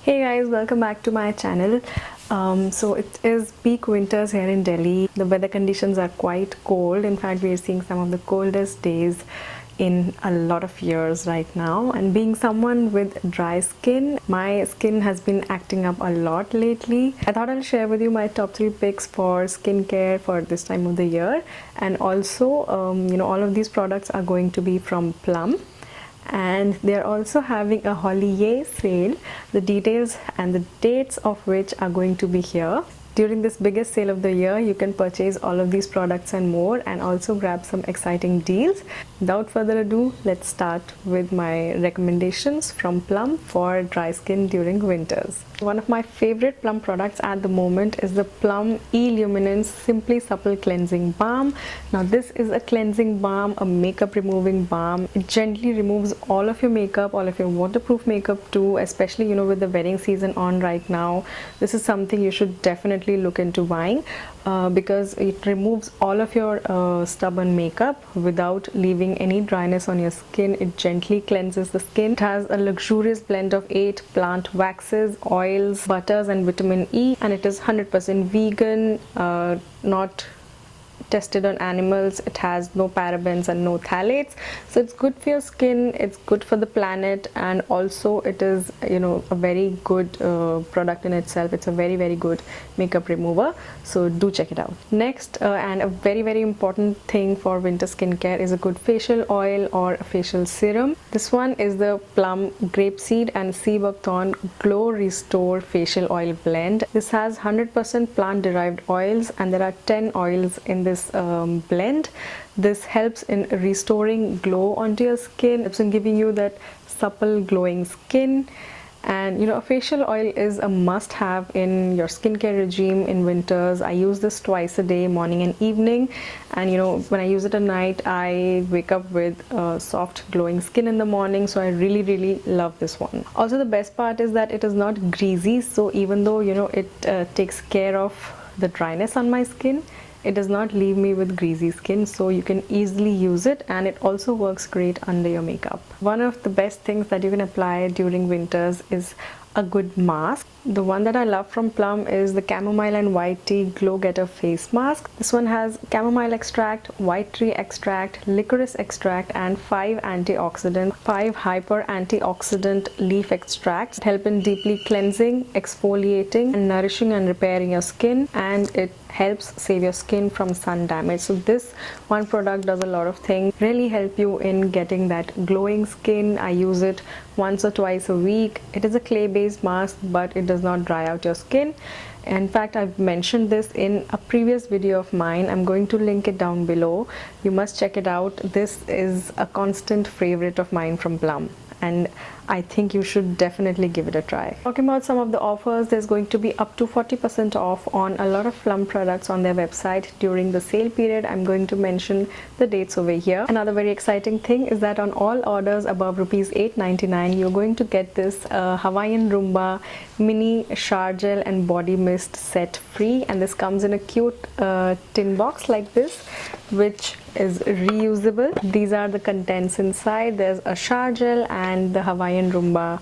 Hey guys, welcome back to my channel. So it is peak winters here in Delhi. The weather conditions are quite cold. In fact, we are seeing some of the coldest days in a lot of years right now. And being someone with dry skin, my skin has been acting up a lot lately. I thought I'll share with you my top 3 picks for skincare for this time of the year. And also, all of these products are going to be from Plum. And they're also having a HoliYAY sale, the details and the dates of which are going to be here. During this biggest sale of the year, you can purchase all of these products and more, and also grab some exciting deals. Without further ado, let's start with my recommendations from Plum for dry skin during winters. One of my favorite Plum products at the moment is the Plum E-Luminence Simply Supple Cleansing Balm. Now this is a cleansing balm, a makeup removing balm. It gently removes all of your makeup, all of your waterproof makeup too, especially with the wedding season on right now. This is something you should definitely look into buying because it removes all of your stubborn makeup without leaving any dryness on your skin. It gently cleanses the skin. It has a luxurious blend of 8 plant waxes, oils, butters and vitamin E, and it is 100% vegan, not tested on animals. It has no parabens and no phthalates, so it's good for your skin, it's good for the planet, and also it is a very good product in itself. It's a very good makeup remover, so do check it out. Next, and a very important thing for winter skincare is a good facial oil or a facial serum. This one is the Plum Grape Seed and Sea Buckthorn Glow Restore Facial Oil Blend. This has 100% plant derived oils, and there are 10 oils in this blend. This helps in restoring glow onto your skin, helps in giving you that supple glowing skin. And a facial oil is a must have in your skincare regime in winters. I use this twice a day, morning and evening, and when I use it at night, I wake up with soft glowing skin in the morning, so I really love this one. Also, the best part is that it is not greasy, so even though it takes care of the dryness on my skin, it does not leave me with greasy skin, so you can easily use it, and it also works great under your makeup. One of the best things that you can apply during winters is a good mask. The one that I love from Plum is the Chamomile and White Tea Glow Getter Face Mask. This one has chamomile extract, white tree extract, licorice extract, and 5 hyper antioxidant leaf extracts. It helps in deeply cleansing, exfoliating, and nourishing and repairing your skin, and it helps save your skin from sun damage. So this one product does a lot of things, really help you in getting that glowing skin. I use it once or twice a week. It is a clay-based mask, but it does not dry out your skin. In fact, I've mentioned this in a previous video of mine. I'm going to link it down below. You must check it out. This is a constant favorite of mine from Plum, and I think you should definitely give it a try. Talking about some of the offers, there's going to be up to 40% off on a lot of Plum products on their website during the sale period. I'm going to mention the dates over here. Another very exciting thing is that on all orders above rupees 8.99, you're going to get this Hawaiian Roomba mini shower gel and body mist set free, and this comes in a cute tin box like this, which is reusable. These are the contents inside. There's a shower gel and the Hawaiian Roomba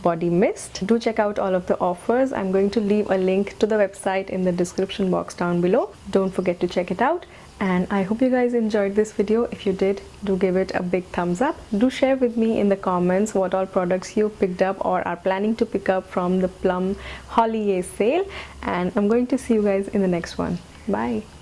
body mist. Do check out all of the offers. I'm going to leave a link to the website in the description box down below. Don't forget to check it out, and I hope you guys enjoyed this video. If you did, do give it a big thumbs up. Do share with me in the comments what all products you picked up or are planning to pick up from the Plum HoliYAY sale, and I'm going to see you guys in the next one. Bye.